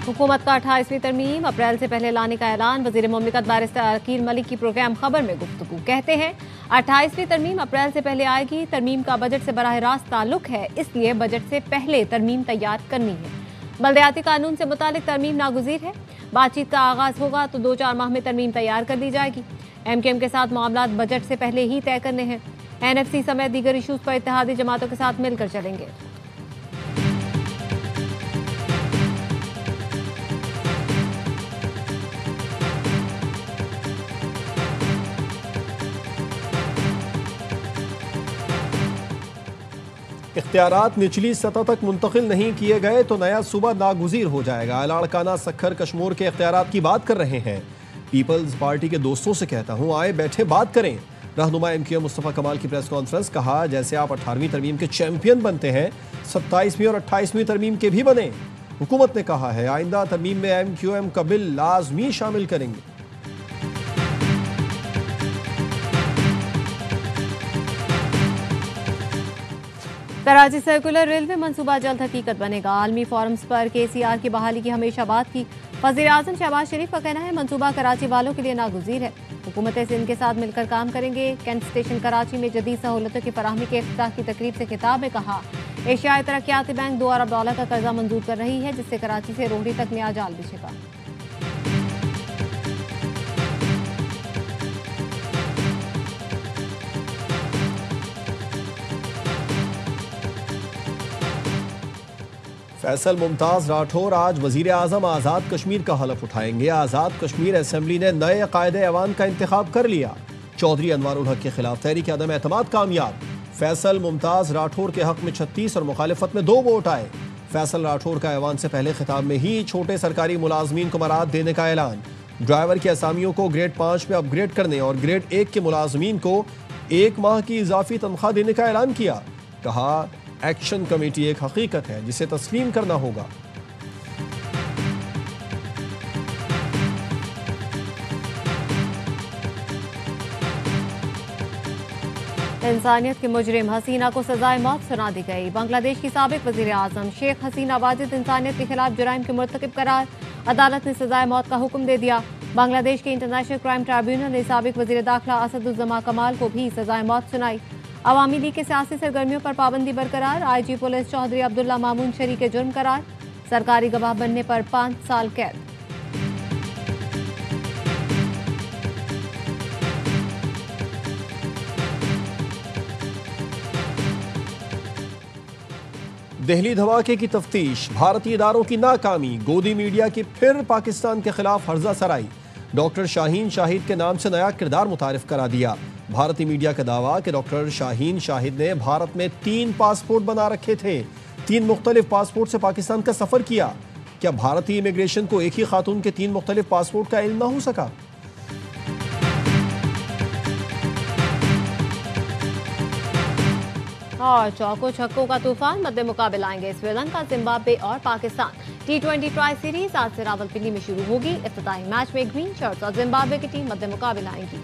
हुकूमत का 28वीं तरमीम अप्रैल से पहले लाने का ऐलान। वजीर मुमलिकत बैरिस्टर अकील मलिक की प्रोग्राम खबर में गुफ्तगू। कहते हैं 28वीं तरमीम अप्रैल से पहले आएगी। तरमीम का बजट से बराह रास्त ताल्लुक है, इसलिए बजट से पहले तरमीम तैयार करनी है। बल्दियाती कानून से मुतालिक तरमीम नागुज़ीर है। बातचीत का आगाज होगा तो 2-4 माह में तरमीम तैयार कर दी जाएगी। MKM के साथ मामलात बजट से पहले ही तय करने हैं। NFC समेत दीगर इशूज पर इत्तेहादी जमातों के साथ मिलकर चलेंगे। इख्तियारात निचली सतह तक मुंतकिल नहीं किए गए तो नया सूबा नागुज़ीर हो जाएगा। लाड़काना सखर कश्मीर के इख्तियारात की बात कर रहे हैं। पीपल्स पार्टी के दोस्तों से कहता हूं, आए बैठे बात करें। रहनुमा MKM मुस्तफ़ा कमाल की प्रेस कॉन्फ्रेंस। कहा, जैसे आप 18वीं तरमीम के चैंपियन बनते हैं, 27वीं और 28वीं तरमीम के भी बने। हुकूमत ने कहा है आइंदा तरमीम में MQM का बिल लाजमी शामिल करेंगे। कराची सर्कुलर रेलवे मंसूबा जल्द हकीकत बनेगा। आलमी फोरम्स पर KCR की बहाली की हमेशा बात की। वज़ीर आज़म शहबाज शरीफ का कहना है मंसूबा कराची वालों के लिए नागुज़ीर है। हुकूमत सिंध के साथ मिलकर काम करेंगे। कैंट स्टेशन कराची में जदीद सहूलतों की फराहमी के इफ्तिताह की तकरीब से खिताब में कहा, एशियाई तरक्याती बैंक $2 अरब का कर्जा मंजूर कर रही है, जिससे कराची से रोहड़ी तक नया जाल बिछेगा। फैसल मुमताज राठौर आज वजीर आजम आज़ाद कश्मीर का हलफ उठाएंगे। आज़ाद कश्मीर असेंबली ने नए कायदे ऐवान का इंतखाब कर लिया। चौधरी अनवारुल हक के खिलाफ तहरीक अदम एतमाद कामयाब। फैसल मुमताज राठौर के हक में 36 और मुखालिफत में 2 वोट आए। फैसल राठौर का ऐवान से पहले खिताब में ही छोटे सरकारी मुलाजमीन को मराद देने का ऐलान। ड्राइवर की असामियों को ग्रेड 5 में अपग्रेड करने और ग्रेड 1 के मुलाजमीन को 1 माह की इजाफी तनख्वाह देने का ऐलान किया। कहा, एक्शन कमेटी एक हकीकत है जिसे तस्लीम करना होगा। इंसानियत के मुजरिम हसीना को सजाए मौत सुना दी गई। बांग्लादेश की साबिक वजीर आजम शेख हसीना वाजिद इंसानियत के खिलाफ जुराइम के मुर्तकिब करार। अदालत ने सजाए मौत का हुक्म दे दिया। बांग्लादेश के इंटरनेशनल क्राइम ट्राइब्यूनल ने साबिक वजीर दाखिला असदुज्जमा कमाल को भी सजाए मौत सुनाई। अवामी लीग के सियासी सरगर्मियों पर पाबंदी बरकरार। IG पुलिस चौधरी अब्दुल्ला मामून शरी के जुर्म करार। सरकारी गवाह बनने पर 5 साल कैद। दिल्ली धमाके की तफ्तीश, भारतीय इदारों की नाकामी। गोदी मीडिया की फिर पाकिस्तान के खिलाफ हर्जा सराई। डॉक्टर शाहीन शाहिद के नाम से नया किरदार मुतारिफ करा दिया। भारतीय मीडिया का दावा कि डॉक्टर शाहीन शाहिद ने भारत में 3 पासपोर्ट बना रखे थे। 3 मुख्तलिफ पासपोर्ट से पाकिस्तान का सफर किया। क्या भारतीय इमिग्रेशन को एक ही खातून के 3 मुख्तलिफ पासपोर्ट का इल्म न हो सका? और चौको छक्कों का तूफान मध्य मुकाबले आएंगे श्रीलंका, जिम्बाब्वे और पाकिस्तान। T20 ट्राई सीरीज आज से रावलपिंडी में शुरू होगी। इफ्तिताही मैच में ग्रीन शर्ट्स और जिम्बाब्वे की टीम मध्य मुकाबले आएंगी।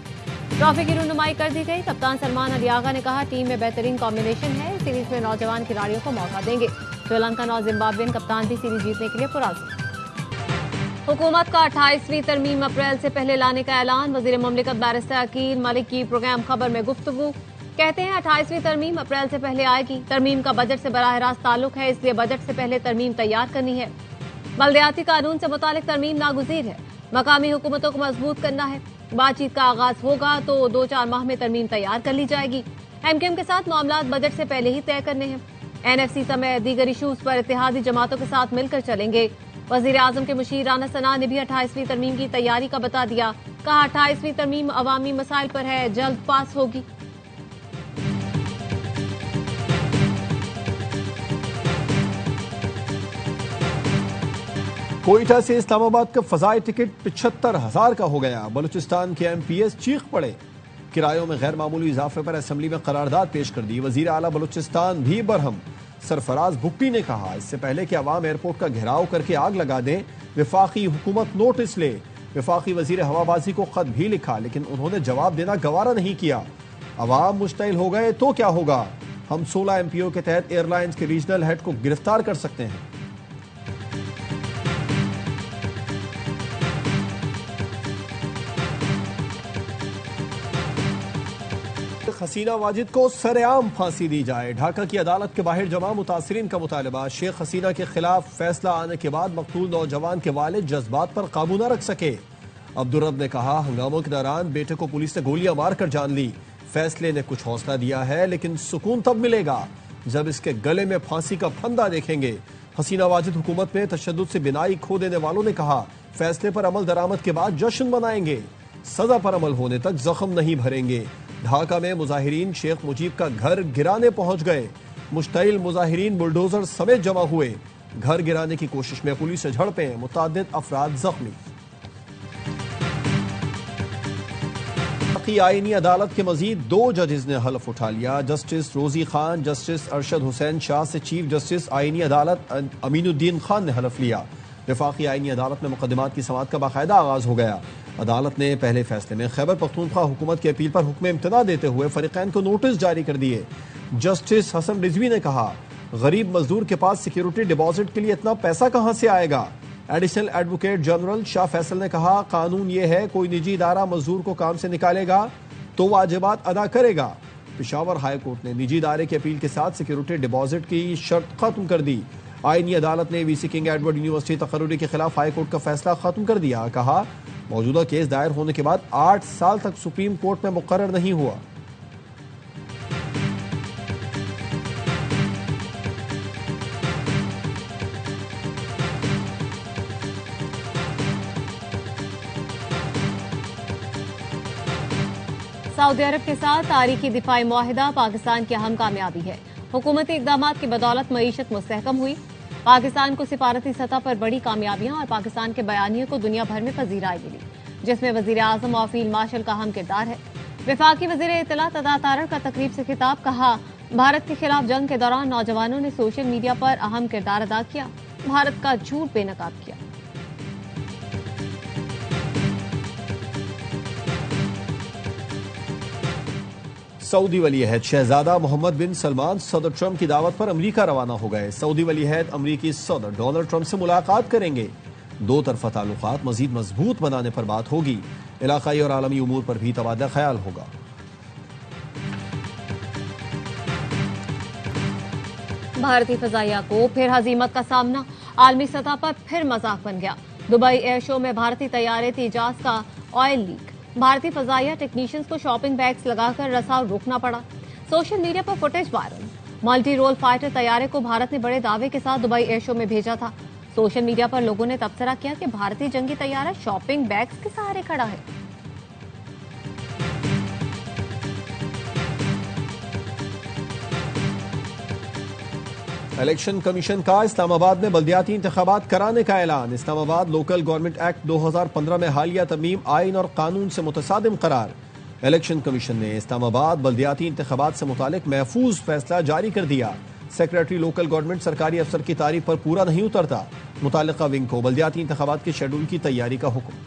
ट्रॉफी की रुनुमाई कर दी गई। कप्तान सलमान अली आगा ने कहा, टीम में बेहतरीन कॉम्बिनेशन है। सीरीज में नौजवान खिलाड़ियों को मौका देंगे। श्रीलंकन और जिम्बाब्वेन कप्तान भी सीरीज जीतने के लिए पुरअज़्म। हुकूमत का 28वीं तरमीम अप्रैल से पहले लाने का ऐलान। वजीर मुमलिकत बैरिस्टर अकील मलिक की प्रोग्राम खबर में गुफ्तगू। कहते हैं 28वीं तरमीम अप्रैल से पहले आएगी। तरमीम का बजट से बराह रास्त ताल्लुक है, इसलिए बजट से पहले तरमीम तैयार करनी है। बल्दियाती कानून से मुतालिक तरमीम नागुज़ीर है। मकामी हुकूमतों को मजबूत करना है। बातचीत का आगाज होगा तो 2-4 माह में तरमीम तैयार कर ली जाएगी। MKM के साथ मामलात बजट से पहले ही तय करने हैं। NFC समेत दीगर इशूज पर इत्तेहादी जमातों के साथ मिलकर चलेंगे। वजीर आजम के मुशीर राना सना ने भी 28वीं तरमीम की तैयारी का बता दिया। कहा, 28वीं तरमीम अवामी मसाइल पर है, जल्द पास होगी। कोयटा से इस्लामाबाद का फजाई टिकट 75,000 का हो गया। बलूचिस्तान के MPs चीख पड़े। किरायों में गैर मामूली इजाफे पर असेंबली में करारदाद पेश कर दी। वजीर आला बलूचिस्तान भी बरहम। सरफराज भुट्टी ने कहा, इससे पहले कि अवाम एयरपोर्ट का घेराव करके आग लगा दें, वफाकी हुकूमत नोटिस ले। वफाकी वजीर हवाबाजी को खत भी लिखा, लेकिन उन्होंने जवाब देना गवारा नहीं किया। अवाम मुश्तइल हो गए तो क्या होगा? हम 16 MPO के तहत एयरलाइंस के रीजनल हेड को गिरफ्तार कर सकते हैं। हसीना वाजिद को सरेआम फांसी दी जाए। ढाका की अदालत के बाहर जमा मुतासरीन का मुतालबा। शेख हसीना के खिलाफ फैसला आने के बाद मकतूल नौजवान के वालिद जज्बात पर काबू न रख सके। अब्दुर्रब ने कहा, हंगामों के दौरान बेटे को पुलिस ने गोलियां मारकर जान ली। फैसले ने कुछ हौसला दिया है, लेकिन सुकून तब मिलेगा जब इसके गले में फांसी का फंदा देखेंगे। हसीना वाजिद हुकूमत में तशद्दुद से बिनाई खो देने वालों ने कहा, फैसले पर अमल दरामद के बाद जश्न मनाएंगे, सजा पर अमल होने तक जख्म नहीं भरेंगे। ढाका में मुजाहिरीन शेख मुजीब का घर गिराने पहुंच गए। मुश्तइल मुजाहिरीन बुलडोजर समेत जमा हुए। घर गिराने की कोशिश में पुलिस से झड़पें, मुतअद्दिद अफराद जख्मी। आईनी अदालत के मजीद 2 जजेस ने हल्फ उठा लिया। जस्टिस रोजी खान, जस्टिस अरशद हुसैन शाह से चीफ जस्टिस आईनी अदालत अमीनुद्दीन खान ने हल्फ लिया। वफाकी आईनी अदालत में मुकदमात की समाअत का बाकायदा आगाज हो गया। अदालत ने पहले फैसले में खैबर पख्तूनख्वा हुकूमत की अपील पर हुक्म इम्तना देते हुए फरीकैन को नोटिस जारी कर दिए। जस्टिस हसन रिजवी ने कहा, गरीब मजदूर के पास सिक्योरिटी डिपॉजिट के लिए इतना पैसा कहां से आएगा। Additional advocate general Shah Faisal ने कहा, कानून यह है, कोई निजी इदारा मजदूर को काम से निकालेगा तो वाजिबात अदा करेगा। पेशावर हाई कोर्ट ने निजी इदारे की अपील के साथ सिक्योरिटी डिपॉजिट की शर्त खत्म कर दी। आईनी अदालत ने वीसी किंग एडवर्ड यूनिवर्सिटी तकर्रुरी के खिलाफ हाई कोर्ट का फैसला खत्म कर दिया। कहा, मौजूदा केस दायर होने के बाद 8 साल तक सुप्रीम कोर्ट में मुकर्रर नहीं हुआ। सऊदी अरब के साथ तारीखी दिफाई मुआहिदा पाकिस्तान की अहम कामयाबी है। हुकूमती इक़दामात की बदौलत मईशत मुस्तहकम हुई। पाकिस्तान को सिफारती सतह पर बड़ी कामयाबियां और पाकिस्तान के बयानिए को दुनिया भर में पजीराई मिली, जिसमें वजीर आजम और फील्ड मार्शल का अहम किरदार है। वफाकी वजीर इत्तलात अता तारड़ का तकरीब से खिताब, कहा, भारत के खिलाफ जंग के दौरान नौजवानों ने सोशल मीडिया पर अहम किरदार अदा किया, भारत का झूठ बेनकाब किया। सऊदी वली-ए-अहद शहजादा मोहम्मद बिन सलमान सदर ट्रंप की दावत पर अमेरिका रवाना हो गए। सऊदी वली-ए-अहद अमेरिकी सदर डोनाल्ड ट्रंप से मुलाकात करेंगे। 2 तरफा ताल्लुकात मजीद मजबूत बनाने पर बात होगी। इलाकाई और आलमी उमूर पर भी तबादला ख्याल होगा। भारतीय फजाइया को फिर हजीमत का सामना, आलमी सतह पर फिर मजाक बन गया। दुबई एयर शो में भारतीय तैयारे तेजाज का ऑयल लीक, भारतीय फजाइया टेक्नीशियंस को शॉपिंग बैग्स लगाकर रसाव रोकना पड़ा। सोशल मीडिया पर footage viral. Multi role fighter तैयारे को भारत ने बड़े दावे के साथ दुबई एयर शो में भेजा था। सोशल मीडिया पर लोगों ने तबसरा किया कि भारतीय जंगी तैयारा शॉपिंग बैग्स के सहारे खड़ा है। इलेक्शन कमीशन का इस्लामाबाद में बल्दियाती इंतखाबात कराने का ऐलान। इस्लामाबाद लोकल गवर्नमेंट एक्ट 2015 में हालिया तरमीम आइन और कानून से मुतसादिम करार। इलेक्शन कमीशन ने इस्लामाबाद बल्दियाती इंतखाबात से मुतालिक महफूज फैसला जारी कर दिया। सेक्रेटरी लोकल गवर्नमेंट सरकारी अफसर की तारीफ पर पूरा नहीं उतरता। मुतालिका विंग को बल्दियाती इंतखाबात के शेड्यूल की तैयारी का हुक्म।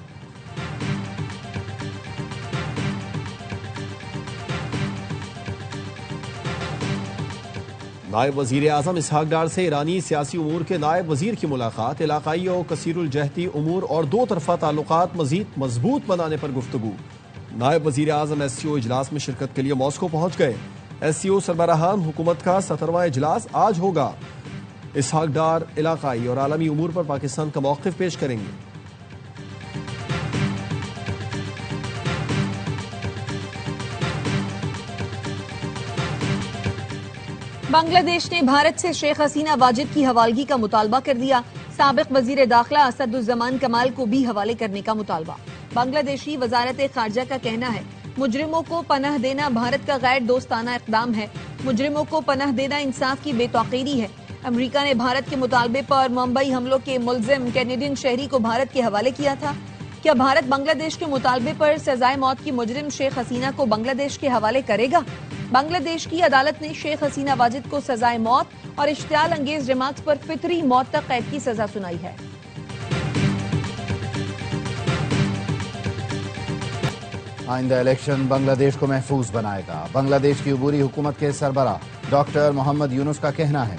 नायब वजीर आजम इसहाक डार से ईरानी सियासी उमूर के नायब वजीर की मुलाकात। इलाकाई और कसीरुल जहती उमूर और 2 तरफा ताल्लुकात मजीद मजबूत बनाने पर गुफ्तगू। नायब वजीर आजम SCO इजलास में शिरकत के लिए मॉस्को पहुंच गए। SCO सरबराहान हुकूमत का 17वां इजलास आज होगा। इसहाक डार इलाकाई और आलमी उमूर पर पाकिस्तान का मौक़िफ़ पेश करेंगे। बांग्लादेश ने भारत से शेख हसीना वाजिद की हवालगी का मुतालबा कर दिया। साबिक वजीर दाखिला असदुज़्ज़मान कमाल को भी हवाले करने का मुतालबा। बांग्लादेशी वजारत खारजा का कहना है, मुजरिमों को पनाह देना भारत का गैर दोस्ताना इक़दाम है। मुजरिमों को पनाह देना इंसाफ की बेतौकीरी है। अमेरिका ने भारत के मुतालबे पर मुंबई हमलों के मुलजिम कैनेडियन शहरी को भारत के हवाले किया था। क्या भारत बांग्लादेश के मुतालबे पर सजाए मौत की मुजरिम शेख हसीना को बांग्लादेश के हवाले करेगा? बांग्लादेश की अदालत ने शेख हसीना वाजिद को सजाए मौत और इश्तियाल अंगेज रिमार्क्स पर फितरी मौत तक कैद की सजा सुनाई है। आइंदा इलेक्शन बांग्लादेश को महफूज बनाएगा। बांग्लादेश की अबूरी हुकूमत के सरबराह डॉक्टर मोहम्मद यूनुस का कहना है,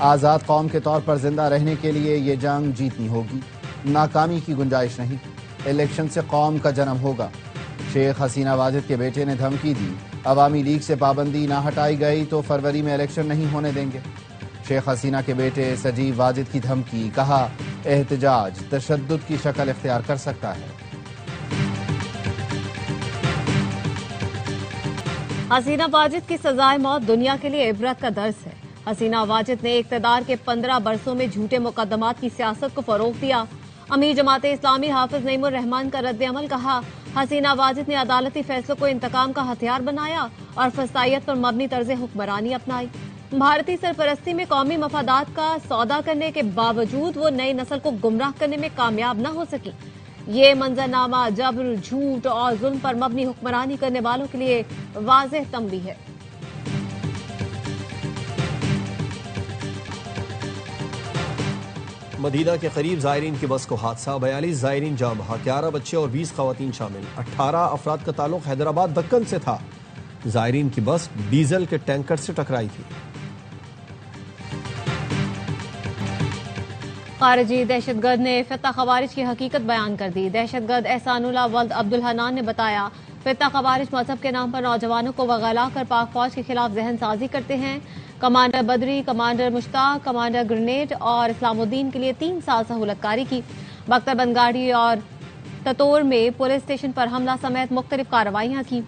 आज़ाद कौम के तौर पर जिंदा रहने के लिए ये जंग जीतनी होगी, नाकामी की गुंजाइश नहीं। इलेक्शन से कौम का जन्म होगा। शेख हसीना वाजिद के बेटे ने धमकी दी, अवामी लीग से पाबंदी ना हटाई गई तो फरवरी में इलेक्शन नहीं होने देंगे। शेख हसीना के बेटे सजीव वाजिद की धमकी, कहा एहतजाज तशद्दुद की शक्ल इख्तियार कर सकता है। हसीना वाजिद की सजाए मौत दुनिया के लिए इबरत का दर्स है। हसीना वाजिद ने इक़्तिदार के 15 बरसों में झूठे मुकदमात की सियासत को फरोग दिया। अमीर जमाते इस्लामी हाफिज नईमुर रहमान का रद्द-ए-अमल, कहा हसीना वाजिद ने अदालती फैसलों को इंतकाम का हथियार बनाया और फसाइयत पर मबनी तर्ज हुक्मरानी अपनाई। भारतीय सरपरस्ती में कौमी मफादात का सौदा करने के बावजूद वो नई नस्ल को गुमराह करने में कामयाब न हो सकी। ये मंजरनामा जबर, झूठ और जुल्म पर मबनी हुक्मरानी करने वालों के लिए वाज़ेह तंबीह है। मदीना के करीब जायरीन की बस को हादसा, 42 जायरीन जाम बहा, 11 बच्चे और 20 खवातीन शामिल। 18 अफराद का ताल्लुक हैदराबाद दक्कन से था। जायरीन की बस डीजल के टैंकर से टकराई थी। खारजी दहशतगर्द ने फित्ता खवारिज की हकीकत बयान कर दी। दहशतगर्द एहसानुल्लाह वल्द अब्दुल हनान ने बताया, फित्ता खवारिज मजहब के नाम पर नौजवानों को वगला कर पाक फौज के खिलाफ जहन साजी करते हैं। कमांडर बदरी, कमांडर मुश्ताक, कमांडर ग्रेनेड और इस्लामुद्दीन के लिए 3 साल सहूलतकारी की। बख्तरबंदगाड़ी और ततोर में पुलिस स्टेशन पर हमला समेत मुख्तलिफ कार्रवाइयां की।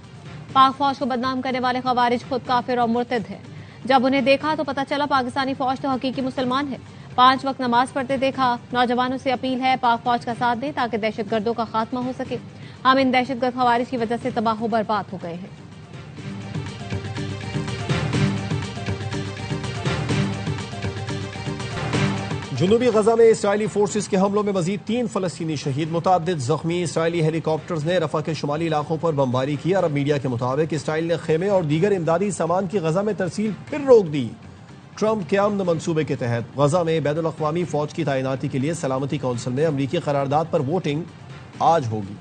पाक फौज को बदनाम करने वाले खवारिज खुद काफिर और मुर्तद हैं। जब उन्हें देखा तो पता चला पाकिस्तानी फौज तो हकीकी मुसलमान है। 5 वक्त नमाज पढ़ते देखा। नौजवानों से अपील है पाक फौज का साथ दें ताकि दहशतगर्दों का खात्मा हो सके। हम इन दहशतगर्द खवारिज की वजह से तबाह बर्बाद हो गए हैं। जुनूबी गजा में इसराइली फोर्सेस के हमलों में मजीद 3 फलस्तीनी शहीद, मुताद्दिद जख्मी। इसराइली हेलीकॉप्टर्स ने रफा के शुमाली इलाकों पर बमबारी की। अरब मीडिया के मुताबिक इसराइल ने खेमे और दीगर इमदादी सामान की गजा में तरसील फिर रोक दी। ट्रंप के अमन मंसूबे के तहत गजा में बैनुल अक़वामी फौज की तैनाती के लिए सलामती कौंसिल में अमरीकी करारदाद पर वोटिंग आज होगी।